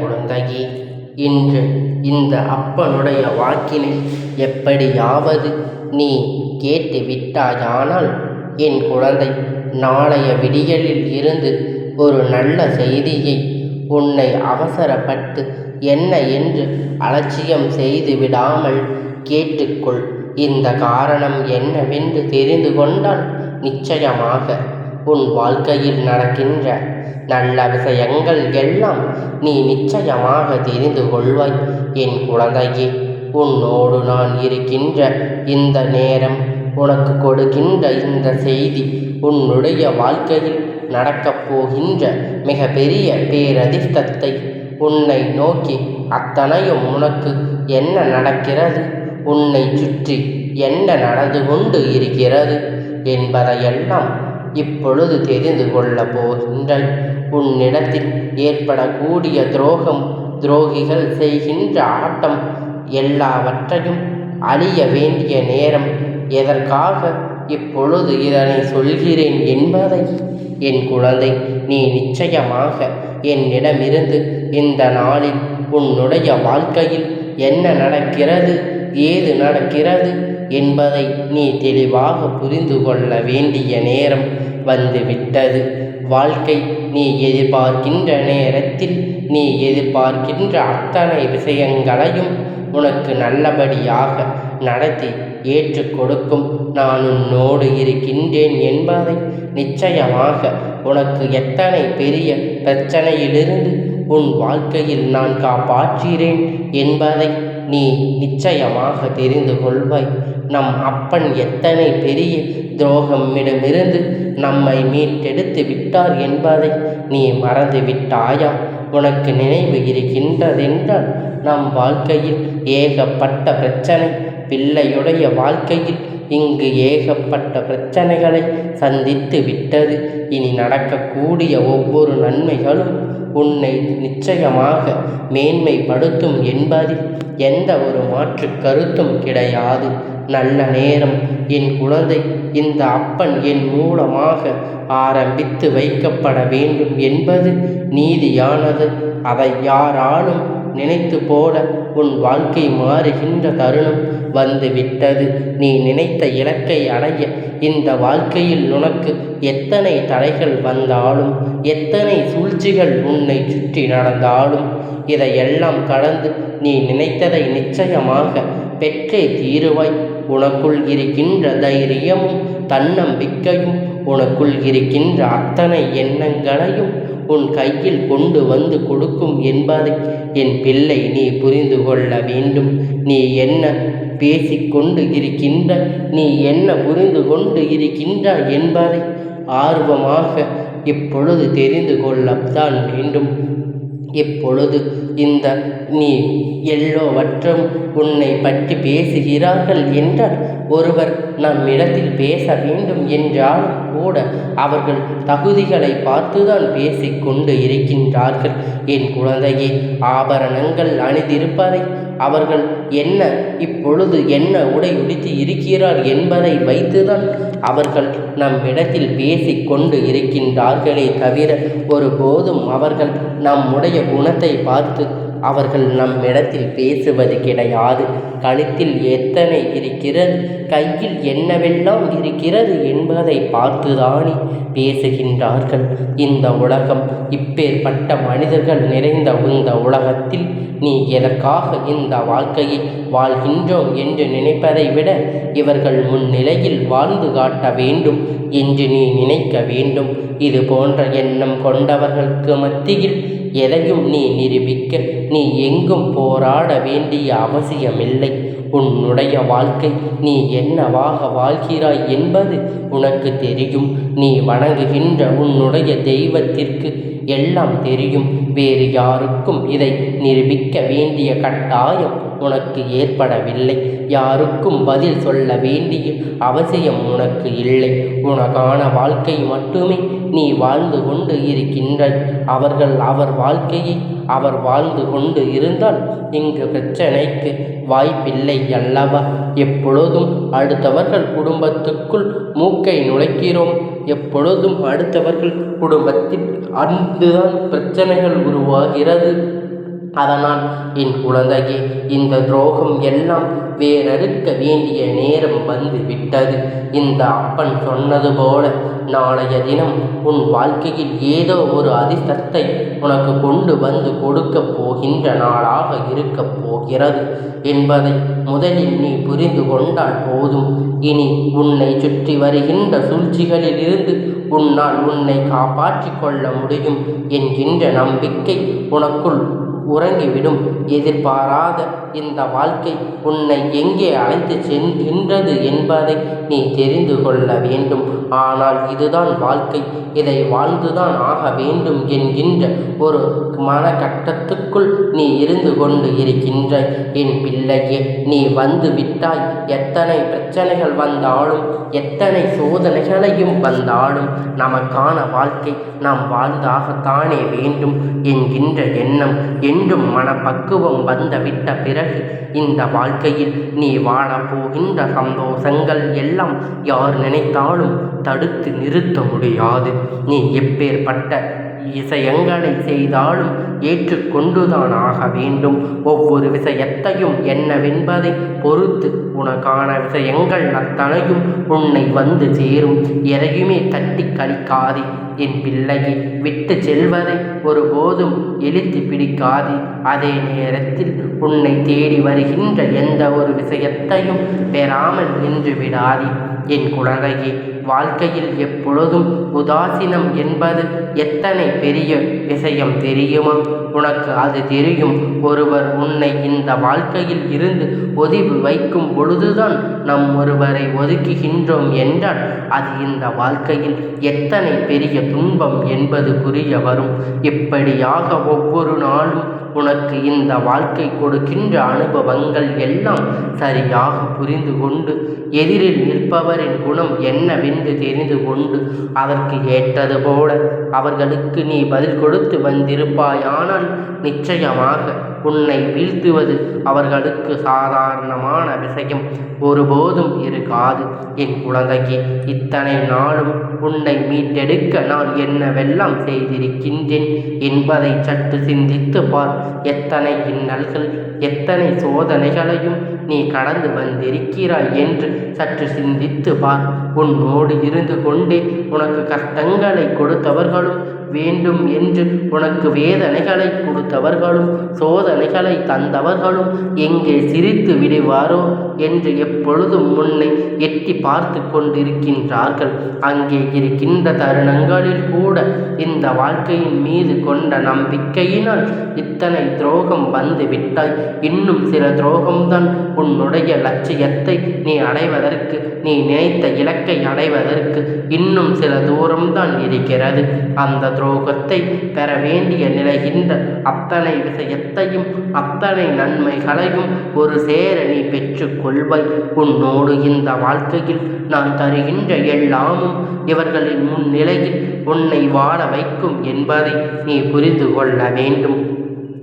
குழந்தையே, இன்று இந்த அப்பனுடைய வாக்கினை எப்படியாவது நீ கேட்டு விட்டாயானால் என் குழந்தை, நாளைய விடியலில் இருந்து ஒரு நல்ல செய்தியை உன்னை அவசரப்பட்டு என்ன என்று அலட்சியம் செய்து விடாமல் கேட்டுக்கொள். இந்த காரணம் என்னவென்று தெரிந்து கொண்டால் நிச்சயமாக உன் வாழ்க்கையில் நடக்கின்ற நல்ல விஷயங்கள் எல்லாம் நீ நிச்சயமாக தெரிந்து கொள்வாய். என் குழந்தையே, உன்னோடு நான் இருக்கின்ற இந்த நேரம், உனக்கு கொடுக்கின்ற இந்த செய்தி உன்னுடைய வாழ்க்கையில் நடக்கப் போகின்ற மிக பெரிய பேரதிர்ஷ்டத்தை உன்னை நோக்கி அத்தனையும் உனக்கு என்ன நடக்கிறது, உன்னை சுற்றி என்ன நடந்து கொண்டு இருக்கிறது என்பதையெல்லாம் இப்பொழுது தெரிந்து கொள்ளப் போகின்றாய். உன்னிடத்தில் ஏற்படக்கூடிய துரோகிகள் செய்கின்ற ஆட்டம் எல்லாவற்றையும் அழிய வேண்டிய நேரம். எதற்காக இப்பொழுது இதனை சொல்கிறேன் என்பதை என் குழந்தை நீ நிச்சயமாக என்னிடமிருந்து இந்த நாளில் உன்னுடைய வாழ்க்கையில் என்ன நடக்கிறது, ஏது நடக்கிறது என்பதை நீ தெளிவாக புரிந்து கொள்ள வேண்டிய நேரம் வந்துவிட்டது. வாழ்க்கை நீ எதிர்பார்க்கின்ற நேரத்தில் நீ எதிர்பார்க்கின்ற அத்தனை விஷயங்களையும் உனக்கு நல்லபடியாக நடத்தி ஏற்றுக் கொடுக்கும் நான் உன்னோடு இருக்கின்றேன் என்பதை நிச்சயமாக உனக்கு எத்தனை பெரிய பிரச்சனையிலிருந்து உன் வாழ்க்கையில் நான் காப்பாற்றுகிறேன் என்பதை நீ நிச்சயமாக தெரிந்து கொள்வாய். நம் அப்பன் எத்தனை பெரிய துரோகமிடமிருந்து நம்மை மீட்டெடுத்து விட்டார் என்பதை நீ மறந்து விட்டாயா? உனக்கு நினைவு இருக்கின்றதென்றால் நம் வாழ்க்கையில் ஏகப்பட்ட பிரச்சனை, பிள்ளையுடைய வாழ்க்கையில் இங்கு ஏகப்பட்ட பிரச்சனைகளை சந்தித்து விட்டது. இனி நடக்கக்கூடிய ஒவ்வொரு நன்மைகளும் உன்னை நிச்சயமாக மேன்மைப்படுத்தும் என்பதில் எந்த ஒரு மாற்று கருத்தும் கிடையாது. நல்ல நேரம் என் குழந்தை, இந்த அப்பன் என் மூலமாக ஆரம்பித்து வைக்கப்பட வேண்டும் என்பது நீதியானது. அதை யாராலும் நினைத்து போல உன் வாழ்க்கை மாறுகின்ற தருணம் வந்துவிட்டது. நீ நினைத்த இலக்கை அடைய இந்த வாழ்க்கையில் உனக்கு எத்தனை தடைகள் வந்தாலும், எத்தனை சூழ்ச்சிகள் உன்னை சுற்றி நடந்தாலும், இதையெல்லாம் கடந்து நீ நினைத்ததை நிச்சயமாக பெற்றே தீருவாய். உனக்குள் இருக்கின்ற தைரியமும் தன்னம்பிக்கையும், உனக்குள் இருக்கின்ற அத்தனை எண்ணங்களையும் உன் கையில் கொண்டு வந்து கொடுக்கும் என்பதை என் பிள்ளை நீ புரிந்து கொள்ள வேண்டும். நீ என்ன பேசிக்கொண்டு இருக்கின்ற, நீ என்ன புரிந்து கொண்டு இருக்கின்றாய் என்பதை ஆர்வமாக இப்பொழுது தெரிந்து கொள்ளத்தான் வேண்டும். இப்பொழுது இந்த நீ எல்லோவற்றும் உன்னை பற்றி பேசுகிறார்கள் என்றால், ஒருவர் நம்மிடத்தில் பேச வேண்டும் என்றாலும் கூட அவர்கள் தகுதிகளை பார்த்துதான் பேசிக்கொண்டு இருக்கின்றார்கள். என் குழந்தையே, ஆபரணங்கள் அணிந்திருப்பதை, அவர்கள் இப்பொழுது என்ன உடை உடுத்தி இருக்கிறார் என்பதை வைத்துதான் அவர்கள் நம்மிடத்தில் பேசிக்கொண்டு இருக்கின்றார்களே தவிர, ஒருபோதும் அவர்கள் நம்முடைய குணத்தை பார்த்து அவர்கள் நம்மிடத்தில் பேசுவது கிடையாது. கழுத்தில் எத்தனை இருக்கிறது, கையில் என்னவெல்லாம் இருக்கிறது என்பதை பார்த்துதானே பேசுகின்றார்கள். இந்த உலகம், இப்பேற்பட்ட மனிதர்கள் நிறைந்த இந்த உலகத்தில் நீ எதற்காக இந்த வாழ்க்கையை வாழ்கின்றோம் என்று நினைப்பதை விட, இவர்கள் முன்னிலையில் வாழ்ந்து காட்ட வேண்டும் என்று நீ நினைக்க வேண்டும். இது போன்ற எண்ணம் கொண்டவர்களுக்கு மத்தியில் எதையும் நீ நிரூபிக்க நீ எங்கும் போராட வேண்டிய அவசியமில்லை. உன்னுடைய வாழ்க்கை நீ என்னவாக வாழ்கிறாய் என்பது உனக்கு தெரியும். நீ வணங்குகின்ற உன்னுடைய தெய்வத்திற்கு எல்லாம் தெரியும். வேறு யாருக்கும் இதை நிரூபிக்க வேண்டிய கட்டாயம் உனக்கு ஏற்படவில்லை. யாருக்கும் பதில் சொல்ல வேண்டிய அவசியம் உனக்கு இல்லை. உனக்கான வாழ்க்கை மட்டுமே நீ வாழ்ந்து கொண்டு இருக்கின்றாய். அவர் வாழ்க்கையை அவர் வாழ்ந்து கொண்டு இருந்தால் இங்கு பிரச்சனைக்கு வாய்ப்பில்லை அல்லவா? எப்பொழுதும் அடுத்தவர்கள் குடும்பத்துக்குள் மூக்கை நுழைக்கிறோம். எப்பொழுதும் அடுத்தவர்கள் குடும்பத்தில் அன்றுதான் பிரச்சனைகள் உருவாகிறது. அதனால் என் குழந்தையே, இந்த துரோகம் எல்லாம் வேறறுக்க வேண்டிய நேரம் வந்து விட்டது. இந்த அப்பன் சொன்னது போல நாளைய தினம் உன் வாழ்க்கையில் ஏதோ ஒரு அதிர்ஷ்டத்தை உனக்கு கொண்டு வந்து கொடுக்கப் போகின்ற நாளாக இருக்கப் போகிறது என்பதை முதலில் நீ புரிந்து கொண்டால் போதும். இனி உன்னை சுற்றி வருகின்ற சூழ்ச்சிகளில் இருந்து உன்னால் உன்னை காப்பாற்றிக் கொள்ள முடியும் என்கின்ற நம்பிக்கை உனக்குள் உறங்கிவிடும். எதிர்பாராத இந்த வாழ்க்கை உன்னை எங்கே அழைத்து செல்கின்றது என்பதை நீ தெரிந்து கொள்ள வேண்டும். ஆனால் இதுதான் வாழ்க்கை, இதை வாழ்ந்துதான் ஆக வேண்டும் என்கின்ற ஒரு மனக்கட்டத்துக்குள் நீ இருந்து கொண்டு இருக்கின்றாய். என் பிள்ளையே, நீ வந்து விட்டாய். எத்தனை பிரச்சனைகள் வந்தாலும், எத்தனை சோதனைகளையும் வந்தாலும் நமக்கான வாழ்க்கை நாம் வாழ்ந்தாகத்தானே வேண்டும் என்கின்ற எண்ணம் என்றும் மனப்பக்குவம் வந்துவிட்ட பிறகு இந்த வாழ்க்கையில் நீ வாழப்போகின்ற சந்தோஷங்கள் எல்லாம் யார் நினைத்தாலும் தடுத்து நிறுத்த முடியாது. நீ எப்பேற்பட்ட விஷயங்களை செய்தாலும் ஏற்றுக்கொண்டுதான் ஆக வேண்டும். ஒவ்வொரு விஷயத்தையும் என்னவென்பதை பொறுத்து உனக்கான விஷயங்கள் அத்தனையும் உன்னை வந்து சேரும். எதையுமே தட்டி கழிக்காதே என் பிள்ளையை. விட்டு செல்வதை ஒருபோதும் இழுத்து பிடிக்காதே. அதே நேரத்தில் உன்னை தேடி வருகின்ற எந்த ஒரு விஷயத்தையும் பெறாமல் நின்று விடாதே என் குழந்தையே. வாழ்க்கையில் எப்பொழுதும் உதாசீனம் என்பது எத்தனை பெரிய விஷயம் தெரியுமா? உனக்கு அது தெரியும். ஒருவர் உன்னை இந்த வாழ்க்கையில் இருந்து ஒதுக்கி வைக்கும் பொழுதுதான் நம் ஒருவரை ஒதுக்குகின்றோம் என்றால் அது இந்த வாழ்க்கையில் எத்தனை பெரிய துன்பம் என்பது புரிய வரும். இப்படியாக ஒவ்வொரு நாளும் உனக்கு இந்த வாழ்க்கை கொடுக்கின்ற அனுபவங்கள் எல்லாம் சரியாக புரிந்து கொண்டு எதிரில் நிற்பவரின் குணம் என்னவென்று தெரிந்து கொண்டு அதற்கு ஏற்றது போல அவர்களுக்கு நீ பதில் கொடுத்து வந்திருப்பாயானால் நிச்சயமாக உன்னை வீழ்த்துவது அவர்களுக்கு சாதாரணமான விஷயம் ஒருபோதும் இருக்காது. என் குழந்தைக்கு இத்தனை நாளும் உன்னை மீட்டெடுக்க நான் என்னவெல்லாம் செய்திருக்கின்றேன் என்பதை சற்று சிந்தித்து பார். எத்தனை இன்னல்கள், எத்தனை சோதனைகளையும் நீ கடந்து வந்திருக்கிறாய் என்று சற்று சிந்தித்து பார். உன்னோடு இருந்து கொண்டே உனக்கு கஷ்டங்களை கொடுத்தவர்களும், வேண்டும் என்று உனக்கு வேதனைகளை கொடுத்தவர்களும், சோதனைகளை தந்தவர்களும் எங்கே சிரித்து விடுவாரோ என்று எப்பொழுதும் முன்னை எட்டி பார்த்து கொண்டிருக்கின்றார்கள். அங்கே இருக்கின்ற தருணங்களில் கூட இந்த வாழ்க்கையின் மீது கொண்ட நம்பிக்கையினால் இத்தனை துரோகம் வந்து விட்டாய். இன்னும் சில துரோகம்தான் உன்னுடைய லட்சியத்தை நீ அடைவதற்கு, நீ நினைத்த இலக்கை அடைவதற்கு இன்னும் சில தூரம்தான் இருக்கிறது. அந்த துரோகத்தை பெற வேண்டிய நிலைகின்ற அத்தனை விஷயத்தையும் அத்தனை நன்மைகளையும் ஒரு சேர நீ பெற்று கொள்வாய். உன்னோடு இந்த வாழ்க்கையில் நான் தருகின்ற எல்லாமும் இவர்களின் முன்னிலையில் உன்னை வாழ வைக்கும் என்பதை நீ புரிந்து கொள்ள வேண்டும்.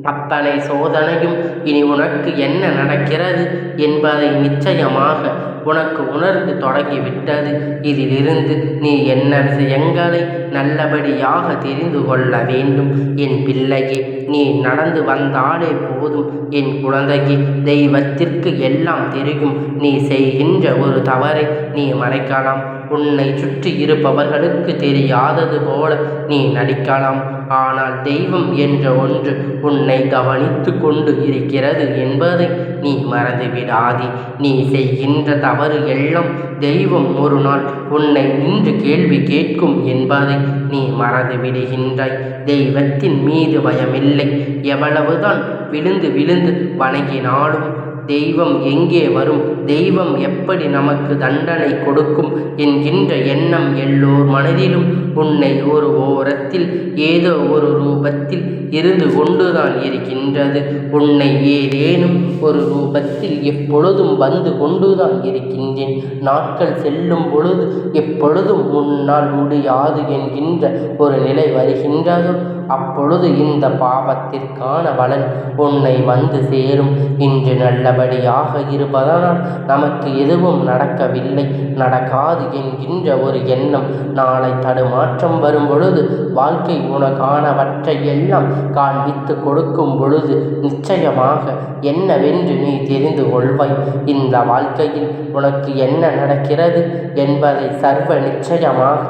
அத்தனை சோதனையும் இனி உனக்கு என்ன நடக்கிறது என்பதை நிச்சயமாக உனக்கு உணர்ந்து தொடங்கிவிட்டது. இதிலிருந்து நீ என்ன விஷயங்களை நல்லபடியாக தெரிந்து கொள்ள வேண்டும். என் பிள்ளையே, நீ நடந்து வந்தாலே போதும். என் குழந்தையே, தெய்வத்திற்கு எல்லாம் தெரியும். நீ செய்கின்ற ஒரு தவறை நீ மறைக்கலாம். உன்னை சுற்றி இருப்பவர்களுக்கு தெரியாதது போல நீ நடிக்கலாம். ஆனால் தெய்வம் என்ற ஒன்று உன்னை கவனித்து கொண்டு இருக்கிறது என்பதை நீ மறந்துவிடாதே. நீ செய்கின்ற தவறு எல்லாம் தெய்வம் ஒரு நாள் உன்னை நின்று கேள்வி கேட்கும் என்பதை நீ மறந்து விடுகின்றாய். தெய்வத்தின் மீது பயமில்லை. எவ்வளவுதான் விழுந்து விழுந்து வணங்கினாலும் தெய்வம் எங்கே வரும், தெய்வம் எப்படி நமக்கு தண்டனை கொடுக்கும் என்கின்ற எண்ணம் எல்லோர் மனதிலும் உன்னை ஒரு ஓரத்தில் ஏதோ ஒரு ரூபத்தில் இருந்து கொண்டுதான் இருக்கின்றது. உன்னை ஏதேனும் ஒரு ரூபத்தில் எப்பொழுதும் வந்து கொண்டுதான் இருக்கின்றேன். நாட்கள் செல்லும் பொழுது எப்பொழுதும் முன்னால் முடியாது என்கின்ற ஒரு நிலை வருகின்றதோ அப்பொழுது இந்த பாவத்திற்கான பலன் உன்னை வந்து சேரும். இன்று நல்லபடியாக இருப்பதனால் நமக்கு எதுவும் நடக்கவில்லை, நடக்காது என்கின்ற ஒரு எண்ணம் நாளை தடுமாற்றம் வரும் பொழுது, வாழ்க்கை உனக்கானவற்றை எல்லாம் காண்பித்து கொடுக்கும் பொழுது நிச்சயமாக என்னவென்று நீ தெரிந்து கொள்வாய். இந்த வாழ்க்கையில் உனக்கு என்ன நடக்கிறது என்பதை சர்வ நிச்சயமாக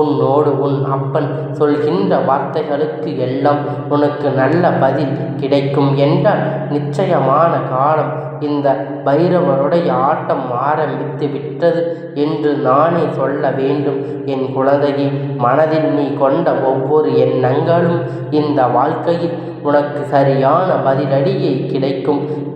உன்னோடு உன் அப்பன் சொல்கின்ற வார்த்தைகளுக்கு எல்லாம் உனக்கு நல்ல பதில் கிடைக்கும் என்றால் நிச்சயமான காலம் இந்த பைரவருடைய ஆட்டம் ஆரம்பித்து விட்டது என்று நானே சொல்ல வேண்டும். என் குழந்தையே, மனதில் நீ கொண்ட ஒவ்வொரு எண்ணங்களும் இந்த வாழ்க்கையில் உனக்கு சரியான பதிலடியை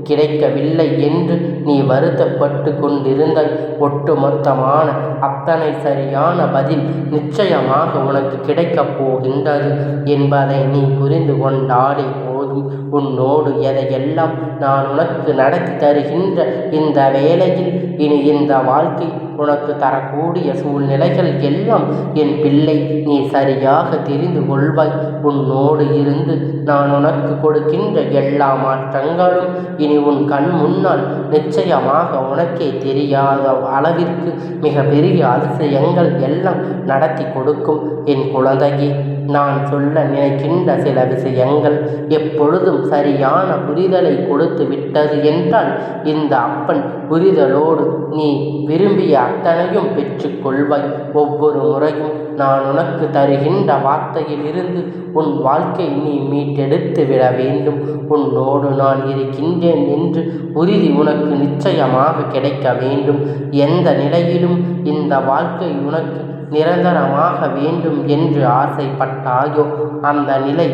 கிடைக்கவில்லை என்று நீ வருத்தப்பட்டு கொண்டிருந்தாய். ஒட்டுமொத்தமான அத்தனை சரியான பதில் நிச்சயமாக உனக்கு கிடைக்கப் போகின்றது என்பதை நீ புரிந்து கொண்டாலே போதும். உன்னோடு எதையெல்லாம் நான் உனக்கு நடத்தி தருகின்ற இந்த வேளையில் இனி இந்த வாழ்க்கை உனக்கு தரக்கூடிய சூழ்நிலைகள் எல்லாம் என் பிள்ளை நீ சரியாக தெரிந்து கொள்வாய். உன்னோடு இருந்து நான் உனக்கு கொடுக்கின்ற எல்லா மாற்றங்களும் இனி உன் கண் முன்னால் நிச்சயமாக உனக்கே தெரியாத அளவிற்கு மிக பெரிய அதிசயங்கள் எல்லாம் நடத்தி கொடுக்கும். என் குழந்தையே, நான் சொல்ல நினைக்கின்ற சில விஷயங்கள் எப்பொழுதும் சரியான புரிதலை கொடுத்து விட்டது என்றால் இந்த அப்பன் புரிதலோடு நீ விரும்பிய அத்தனையும் பெற்றுக்கொள்வாய். ஒவ்வொரு முறையும் நான் உனக்கு தருகின்ற வார்த்தையில் இருந்து உன் வாழ்க்கை நீ மீட்டெடுத்து விட வேண்டும். உன்னோடு நான் இருக்கின்றேன் என்று உறுதி உனக்கு நிச்சயமாக கிடைக்க வேண்டும். எந்த நிலையிலும் இந்த வாழ்க்கை உனக்கு நிரந்தரமாக வேண்டும் என்று ஆசைப்பட்டாயோ அந்த நிலை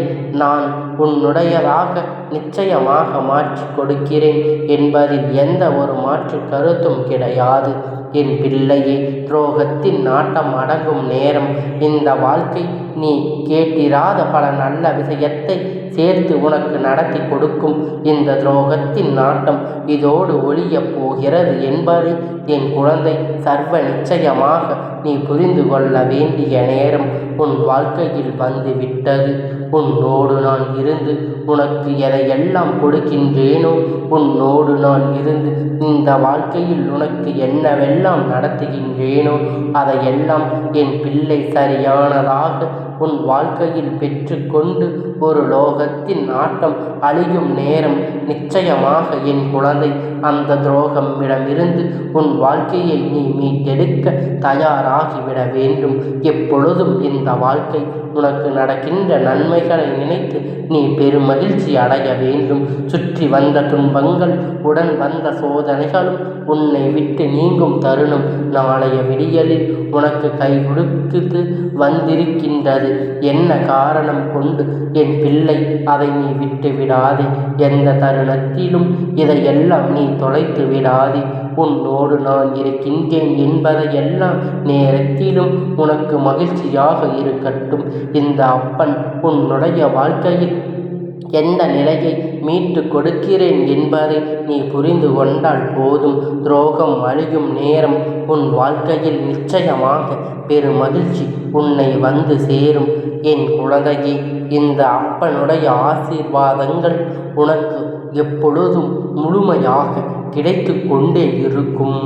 நான் உன்னுடையதாக நிச்சயமாக மாற்றி கொடுக்கிறேன் என்பதில் எந்த ஒரு மாற்று கருத்தும் கிடையாது. என் பிள்ளையே, துரோகத்தின் நாட்டம் அடங்கும் நேரம். இந்த வாழ்க்கை நீ கேட்டிராத பல நல்ல விஷயத்தை சேர்த்து உனக்கு நடத்தி கொடுக்கும். இந்த துரோகத்தின் நாட்டம் இதோடு ஒழியப் போகிறது என்பதை என் குழந்தை சர்வ நிச்சயமாக நீ புரிந்து கொள்ள வேண்டிய நேரம் உன் வாழ்க்கையில் வந்து விட்டது. உன்னோடு நான் இருந்து உனக்கு எதையெல்லாம் கொடுக்கின்றேனோ, உன்னோடு நான் இருந்து இந்த வாழ்க்கையில் உனக்கு என்னவெல்லாம் நடத்துகின்றேனோ அதையெல்லாம் என் பிள்ளை சரியானதாக உன் வாழ்க்கையில் பெற்றுக்கொண்டு ஒரு லோகத்தின் ஆட்டம் அழியும் நேரம் நிச்சயமாக என் குழந்தை அந்த துரோகமிடமிருந்து உன் வாழ்க்கையை நீ மீட்டெடுக்க தயாராகிவிட வேண்டும். எப்பொழுதும் இந்த வாழ்க்கை உனக்கு நடக்கின்ற நன்மைகளை நினைத்து நீ பெருமகிழ்ச்சி அடைய வேண்டும். சுற்றி வந்த துன்பங்கள், உடன் வந்த சோதனைகளும் உன்னை விட்டு நீங்கும் தருணம் நாளைய விடியலில் உனக்கு கை கொடுத்து வந்திருக்கின்றது. என்ன காரணம் கொண்டு என் பிள்ளை அதை நீ விட்டு விடாதே. எந்த தருணத்திலும் இதையெல்லாம் நீ தொலைத்து விடாதே. உன்னோடு நான் இருக்கின்றேன் என்பதை எல்லா நேரத்திலும் உனக்கு மகிழ்ச்சியாக இருக்கட்டும். இந்த அப்பன் உன்னுடைய வாழ்க்கையில் எந்த நிலையை மீட்டு கொடுக்கிறேன் என்பதை நீ புரிந்து கொண்டால் போதும். துரோகம் அழியும் நேரம் உன் வாழ்க்கையில் நிச்சயமாக பெருமகிழ்ச்சி உன்னை வந்து சேரும். என் குழந்தையே, இந்த அப்பனுடைய ஆசீர்வாதங்கள் உனக்கு எப்பொழுதும் முழுமையாக கிடைத்து கொண்டே இருக்கும்.